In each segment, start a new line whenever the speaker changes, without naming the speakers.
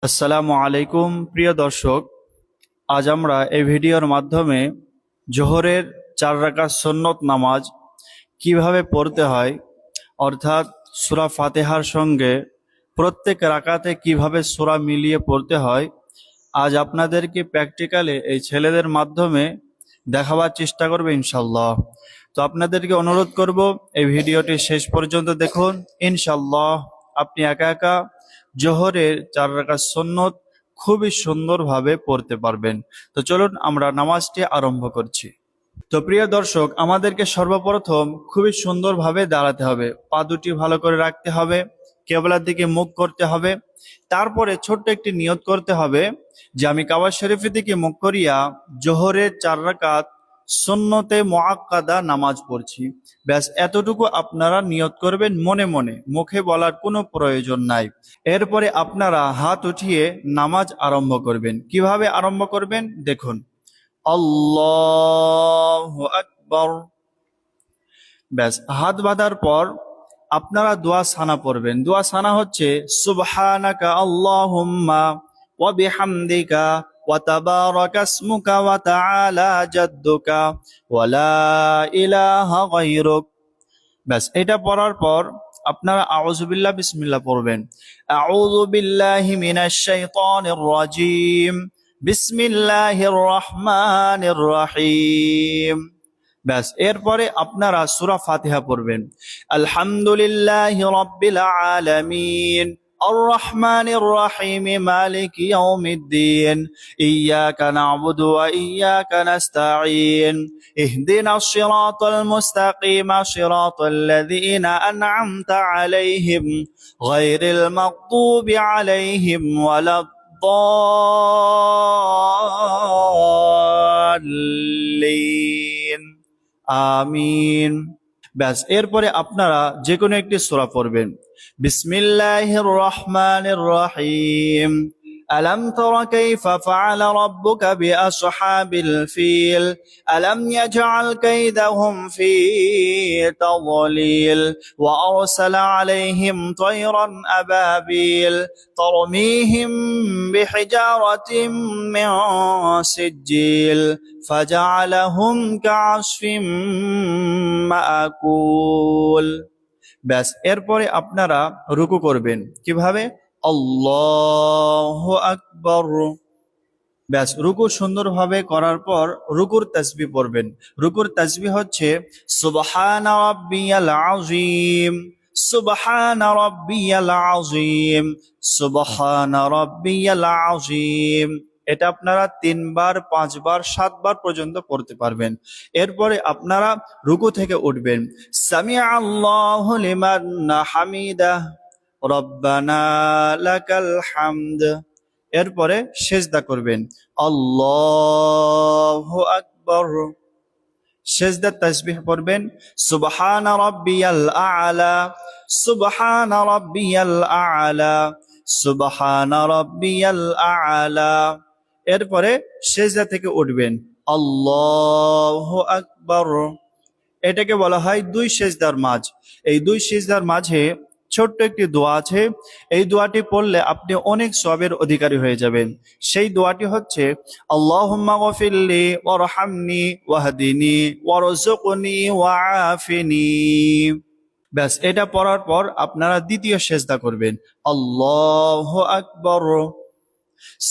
আসসালামু আলাইকুম প্রিয় দর্শক, আজ আমরা এই ভিডিওর মাধ্যমে জোহরের 4 রাকাত সুন্নত নামাজ কিভাবে পড়তে হয়, অর্থাৎ সূরা ফাতিহার সঙ্গে প্রত্যেক রাকাতে কিভাবে সূরা মিলিয়ে পড়তে হয়, আজ আপনাদেরকে প্র্যাকটিক্যালে এই ছেলেদের মাধ্যমে দেখাবার চেষ্টা করবে ইনশাল্লাহ। তো আপনাদেরকে অনুরোধ করব এই ভিডিওটি শেষ পর্যন্ত দেখুন। ইনশাল্লাহ আপনি একা একা জোহরের 4 রাকাত সুন্নত খুবই সুন্দরভাবে পড়তে পারবেন। তো চলুন আমরা নামাজটি আরম্ভ করছি। তো প্রিয় দর্শক, আমাদেরকে সর্বপ্রথম খুবই সুন্দরভাবে দাঁড়াতে হবে, পা দুটি ভালো করে রাখতে হবে, কেবলার দিকে মুখ করতে হবে। তারপরে ছোট্ট একটি নিয়ত করতে হবে যে আমি কাবা শরীফের দিকে মুখ করিয়া জোহরের 4 রাকাত সুন্নতে মুআক্কাদা নামাজ পড়ছি। ব্যাস এতটুকু আপনারা নিয়ত করবেন মনে মনে, মুখে বলার কোনো প্রয়োজন নাই। এরপরে আপনারা হাত উঠিয়ে নামাজ আরম্ভ করবেন। কিভাবে আরম্ভ করবেন দেখুন। আল্লাহু আকবার। ব্যাস হাত বাঁধার পর আপনারা দোয়া সানা পড়বেন। দোয়া সানা হচ্ছে সুবহানাকা আল্লাহুম্মা ওয়া বিহামদিকা ওয়া তাবারাকা ইসমুকা ওয়া তাআলা জাদ্দুকা ওয়া লা ইলাহা গায়রুক। ব্যাস এটা পড়ার পর আপনারা আউযু বিল্লাহ বিসমিল্লাহ পড়বেন। আউযু বিল্লাহি মিনাশ শাইতানির রাজীম, বিসমিল্লাহির রহমানির রহিম। ব্যাস এরপরে আপনারা সূরা ফাতিহা পড়বেন। আলহামদুলিল্লাহি রাব্বিল আলামিন, আর রহমানির রহিম, মালিকি ইয়াউমিদ্দিন, ইয়াকা না'বুদু ওয়া ইয়াকা নাস্তাঈন, ইহদিনাস সিরাতাল মুস্তাকিম, সিরাতাল লাযীনা আন'আমতা আলাইহিম, গায়রিল মাগদুবি আলাইহিম ওয়ালাদ-দাল্লিন। আমিন। ব্যাস এরপরে আপনারা যে কোনো একটি সূরা পড়বেন। বিসমিল্লাহির রহমানির রহিম। ألم تر كيف فعل ربك بأصحاب الفيل ألم يجعل كيدهم في تضليل وأرسل عليهم طيرا أبابيل ترميهم بحجارة من سجيل فجعلهم كعصف মাকুল। ব্যাস এরপরে আপনারা রুকু করবেন। কিভাবে? আল্লাহু আকবার। ব্যাস রুকু সুন্দরভাবে করার পর রুকুর তাসবিহ পড়বেন। রুকুর তাসবিহ হচ্ছে সুবহানা রাব্বিয়াল আযীম, সুবহানা রাব্বিয়াল আযীম, সুবহানা রাব্বিয়াল আযীম। এটা আপনারা 3 বার, 5 বার, 7 বার পর্যন্ত পড়তে পারবেন। এরপরে আপনারা রুকু থেকে উঠবেন। সামিআ আল্লাহু লিমান হামিদাহ, রব্বানা লাকাল হামদ। এরপরে সেজদা করবেন। আল্লাহু আকবার। সেজদার তাসবিহ পড়বেন। সুবহানা রাব্বিয়াল আ'লা, সুবহানা রাব্বিয়াল আ'লা, সুবহানা রাব্বিয়াল আ'লা। এরপরে সেজদা থেকে উঠবেন। আল্লাহু আকবার। এটাকে বলা হয় 2 সেজদার মাঝ। এই 2 সেজদার মাঝে ছোট্ট একটি দোয়া আছে। এই দোয়াটি পড়লে আপনি অনেক সওয়াবের অধিকারী হয়ে যাবেন। সেই দোয়াটি হচ্ছে আল্লাহুম্মা গফিরলি ওয়ারহামনি ওয়াহদিনি ওয়ারযুকনি ওয়াআফিনি। ব্যাস এটা পড়ার পর আপনারা দ্বিতীয় সেজদা করবেন। আল্লাহু আকবার।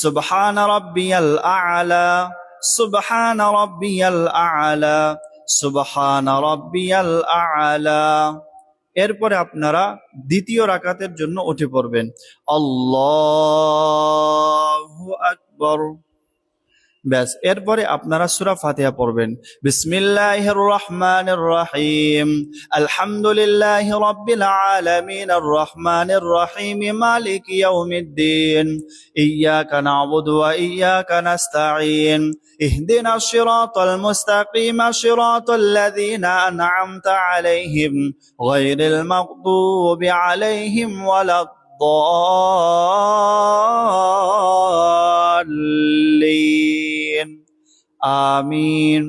সুবহানা রাব্বিয়াল আ'লা, সুবহানা রাব্বিয়াল আ'লা, সুবহানা রাব্বিয়াল আ'লা। এরপরে আপনারা দ্বিতীয় রাকাতের জন্য উঠে পড়বেন। আল্লাহু আকবার। ব্যাস এরপরে আপনারা সূরা ফাতিহা পড়বেন। বিসমিল্লাহির রহমানির রহিম, আলহামদুলিল্লাহি রাব্বিল আলামিন, আর রহমানির রহিম, মালিকি ইয়াউমিদ্দিন, ইয়াকা না'বুদু ওয়া ইয়াকা নাস্তাঈন, ইহদিনাস সিরাতাল মুস্তাকিম, সিরাতাল লাযীনা আন'আমতা আলাইহিম, গায়রিল মাগদুবি আলাইহিম ওয়ালাদ-দাল্লিন। আমিন।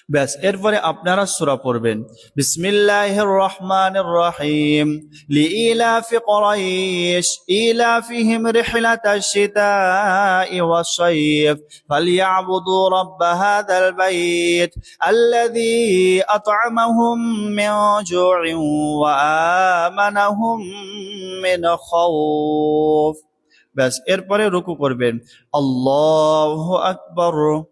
ব্যাস এরপরে আপনারা সূরা পড়বেন। বিসমিল্লাহির রহমানির রহিম। লিইলাফি কুরাইশ ইলাফিহিম রিহলাতাশ শিতাই ওয়াস সাইফ ফালইয়াবুদু রাব্ব হাযাল বাইত আল্লাযী আত'আমাহুম মিন জু'ইন ওয়া আমানাহুম মিন খাউফ। ব্যাস এরপরে রুকু করবেন। আল্লাহু আকবার।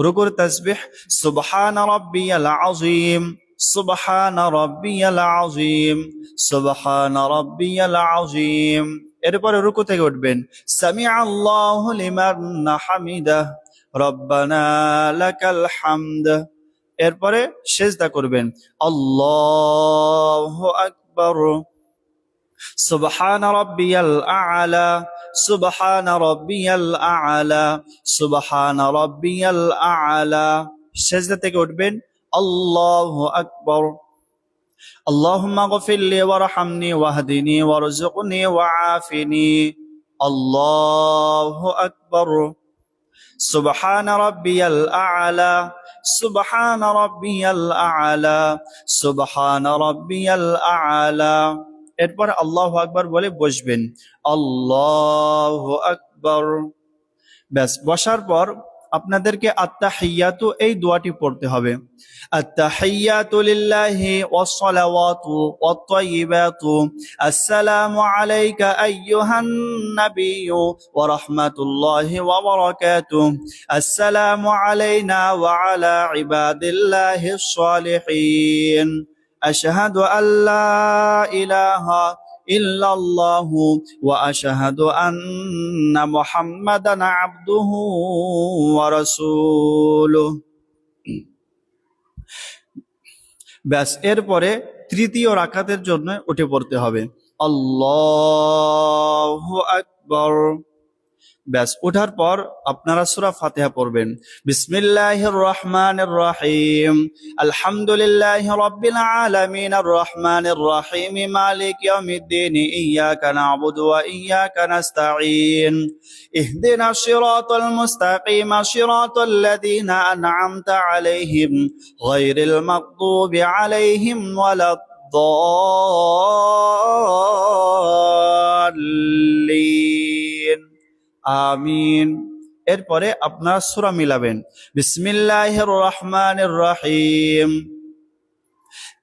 রুকুর তাসবিহ সুবহান রাব্বিয়াল আযীম, সুবহান রাব্বিয়াল আযীম, সুবহান রাব্বিয়াল আযীম। এরপরে রুকু থেকে উঠবেন। সামিআল্লাহু লিমান হামিদাহ, রব্বানা লাকাল হামদ। এরপরে সিজদা করবেন। আল্লাহু আকবার। সুবহান রাব্বিয়াল আ'লা, সুবহান রাব্বিয়াল আ'লা, সুবহান রাব্বিয়াল আ'লা। সিজদা থেকে উঠবেন। আল্লাহু আকবার। আল্লাহুম্মা গফিরলি ওয়ারহামনি ওয়াহদিনি ওয়ারযুকনি ওয়াআফিনি। আল্লাহু আকবার। সুবহান রাব্বিয়াল আ'লা, সুবহান রাব্বিয়াল আ'লা, সুবহান রাব্বিয়াল আ'লা। এরপর আল্লাহু আকবার বলে বসবেন। আল্লাহু আকবার। ব্যাস বসার পর আপনাদেরকে আত্তাহিয়াতু এই দোয়াটি পড়তে হবে। আত্তাহিয়াতু লিল্লাহি ওয়াস সালাওয়াতু ওয়াত তাইয়্যিবাতু আসসালামু আলাইকা আইয়ুহান নাবিয়্যু ওয়া রাহমাতুল্লাহি ওয়া বারাকাতুহু আসসালামু আলাইনা ওয়া আলা ইবাদিল্লাহিস সালিহিন আশহাদু আল্লা ইলাহা ইল্লাল্লাহু ওয়া আশহাদু আন্না মুহাম্মাদান আবদুহু ওয়া রাসূলুহু। ব্যাস এরপরে তৃতীয় রাকাতের জন্য উঠে পড়তে হবে। আল্লাহু আকবার। ব্যাস ওঠার পর আপনারা সূরা ফাতিহা পড়বেন। বিসমিল্লাহির রহমানির রহিম। আলহামদুলিল্লাহি রাব্বিল আলামিন আর রহমানির রহিম মালিক ইয়াউমিদ্দিন ইয়্যাকা না'বুদু ওয়া ইয়্যাকা নাস্তাঈন ইহদিনাশ শিরাতাল মুস্তাকিম শিরাতাল লাযীনা আন'আমতা আলাইহিম গায়রিল মাগদুবি আলাইহিম ওয়ালাদ-দাল্লিন। আমিন। এরপরে আপনারা সূরা মিলাবেন। বিসমিল্লাহির রহমানির রহিম।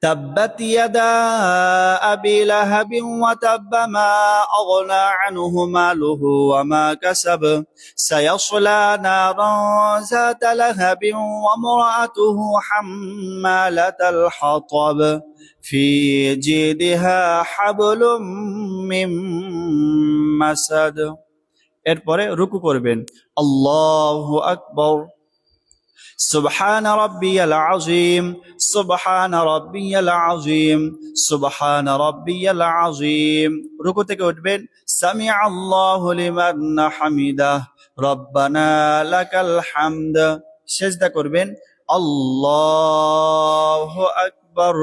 তাব্বাত ইয়াদা আবি লাহাবিন ওয়া তাব্বা মা আগনা আনহু মালুহু ওয়া মা কাসাব সায়াসলা নারান যাতা লাহাবিন ওয়া ইমরাতুহু হাম্মালাতাল হাতাব ফি জিদিহা হাবলুম মিন মাসাদ। এরপরে রুকু করবেন। আল্লাহু আকবার। সুবহান রাব্বিয়াল আযীম, সুবহান রাব্বিয়াল আযীম, সুবহান রাব্বিয়াল আযীম। রুকু থেকে উঠবেন। সামিআল্লাহু লিমান হামিদাহ, রব্বানা লাকাল হামদ। সিজদা করবেন। আল্লাহু আকবার।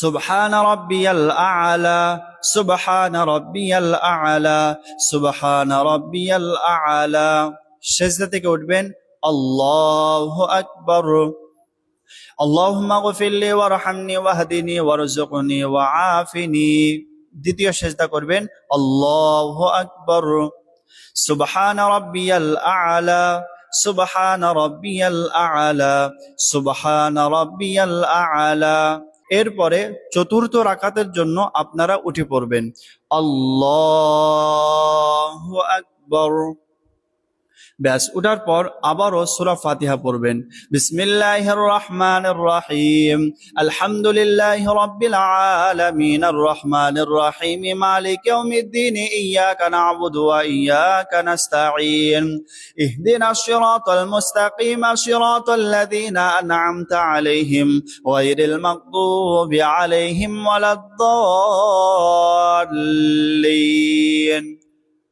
সুবহান রাব্বিয়াল আ'লা, সুবহান রাব্বিয়াল আ'লা, সুবহান রাব্বিয়াল আ'লা। সিজদা থেকে উঠবেন। আল্লাহু আকবার। আল্লাহুম্মা গফিরলি ওয়ারহামনি ওয়াহদিনি ওয়ারযুকনি ওয়াআফিনি। দ্বিতীয় সিজদা করবেন। আল্লাহু আকবার। সুবহান রাব্বিয়াল আ'লা, সুবহান রাব্বিয়াল আ'লা, সুবহান রাব্বিয়াল আ'লা। এরপরে চতুর্থ রাকাতের জন্য আপনারা উঠে পড়বেন। আল্লাহু আকবার। ব্যাস উঠার পর আবারও সূরা ফাতিহা পড়বেন। বিসমিল্লাহির রহমানির রহিম। আলহামদুলিল্লাহি রাব্বিল আলামিন আর রহমানির রহিম মালিক ইয়াউমিদ্দিন ইয়্যাকা না'বুদু ওয়া ইয়্যাকা নাস্তাঈন ইহদিনাশ শিরাতাল মুস্তাকিম শিরাতাল লাযীনা আন'আমতা আলাইহিম গায়রিল মাগদুবি আলাইহিম ওয়ালাদ-দাল্লিন।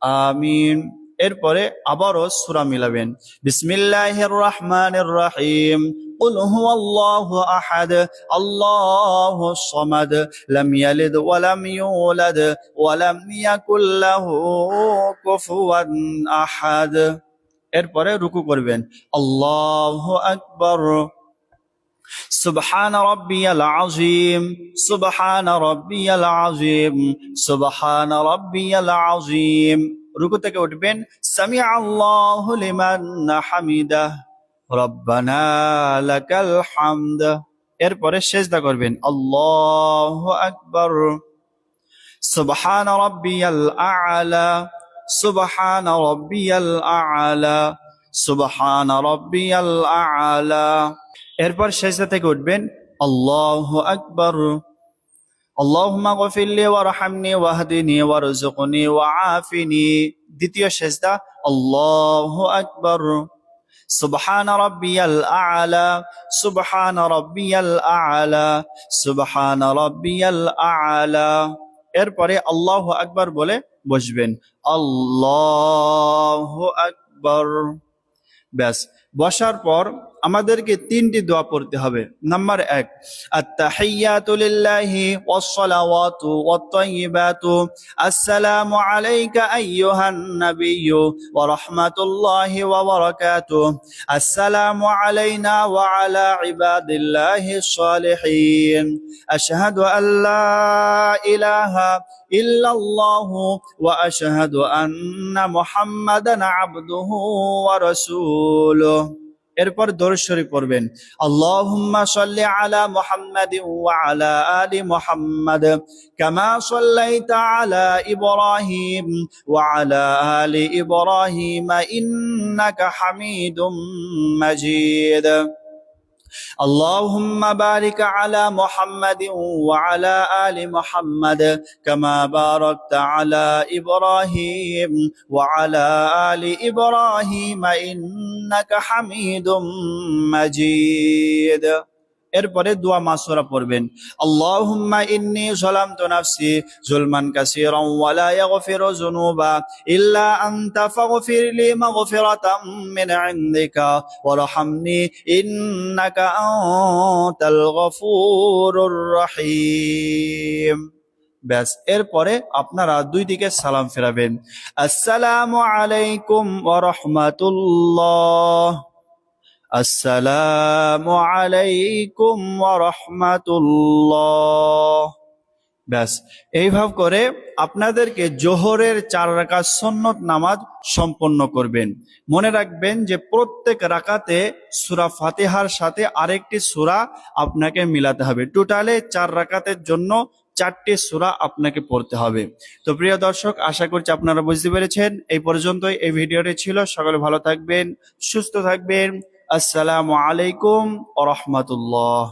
আমিন। এরপরে আবারও সূরা মিলাবেন। বিসমিল্লাহির রহমানির রহিম। قل هو الله أحد الله الصمد لم يلد ولم يولد ولم يكن له كفوا أحد। এরপরে রুকু করবেন, আল্লাহু আকবার, সুবহান রাব্বিয়াল আযীম, সুবহান রাব্বিয়াল আযীম, সুবহান রাব্বিয়াল আযীম। রুকু থেকে উঠবেন, সামি আল্লাহু লিমান হামিদাহ, রব্বানা লাকাল হামদ। এরপরে সিজদা করবেন, আল্লাহু আকবার, সুবহান রাব্বিয়াল আ'লা, সুবহান রাব্বিয়াল আ'লা, সুবহান রাব্বিয়াল আ'লা। এরপর সিজদা থেকে উঠবেন, আল্লাহু আকবার, আল্লাহুম্মা গফিরলি ওয়ারহামনি ওয়াহদিনি ওয়ারযুকনি ওয়াআফিনি। দ্বিতীয় সিজদা, আল্লাহু আকবার, সুবহান রাব্বিয়াল আ'লা, সুবহান রাব্বিয়াল আ'লা, সুবহান রাব্বিয়াল আ'লা। এরপরে আল্লাহু আকবার বলে বসবেন, আল্লাহু আকবার। ব্যাস, বসার পর আমাদেরকে তিনটি দোয়া পড়তে হবে। নাম্বার 1, আত-তাহিয়াতু লিল্লাহি ওয়াস-সালাওয়াতু ওয়াত-তাইয়্যিবাতু, আসসালামু আলাইকা আইয়ুহান নাবিয়্যু ওয়া রাহমাতুল্লাহি ওয়া বারাকাতুহু, আসসালামু আলাইনা ওয়া আলা ইবাদিল্লাহিস সালিহিন, আশহাদু আল্লা ইলাহা ইল্লাল্লাহু ওয়া আশহাদু আন্না মুহাম্মাদান আবদুহু ওয়া রাসূলুহু। এরপর দরুদ শরীফ পড়বেন, আল্লাহুম্মা সাল্লি আলা মুহাম্মাদিন ওয়া আলা আলি মুহাম্মাদ কামা সাল্লাইতা আলা ইব্রাহিম ওয়া আলা আলি ইব্রাহিম ইন্নাকা হামিদুম মাজিদ। اللهم بارك على محمد وعلى آل محمد كما باركت على إبراهيم وعلى آل إبراهيم إنك حميد مجيد। এরপরে দোয়া মাসুরা পড়বেন, আল্লাহুম্মা ইন্নী যালামতু নাফসি যুলমান কাসীরান ওয়া লা ইয়াগফিরু যুনুবা ইল্লা আনতা ফাগফিরলি মাগফিরাতাম মিন ইনদিকা ওয়ারহামনি ইন্নাকা আনতাল গফুরুর রহিম। ব্যাস, এরপরে আপনারা দুই দিকে সালাম ফেরাবেন, আসসালামু আলাইকুম ওয়া রাহমাতুল্লাহ, আসসালামু আলাইকুম ওয়া রাহমাতুল্লাহ। ব্যাস, এইভাবে করে আপনাদেরকে জোহরের 4 রাকাত সুন্নত নামাজ সম্পন্ন করবেন। মনে রাখবেন যে প্রত্যেক রাকাতে সূরা ফাতিহার সাথে আরেকটি সূরা আপনাকে মিলাতে হবে। টোটালে 4 রাকাতের জন্য 4টি সূরা আপনাকে পড়তে হবে। তো প্রিয় দর্শক, আশা করছি আপনারা বুঝতে পেরেছেন। এই পর্যন্তই এই ভিডিওটি ছিল। সকলে ভালো থাকবেন, সুস্থ থাকবেন। আসসালামু আলাইকুম ওয়া রাহমাতুল্লাহ।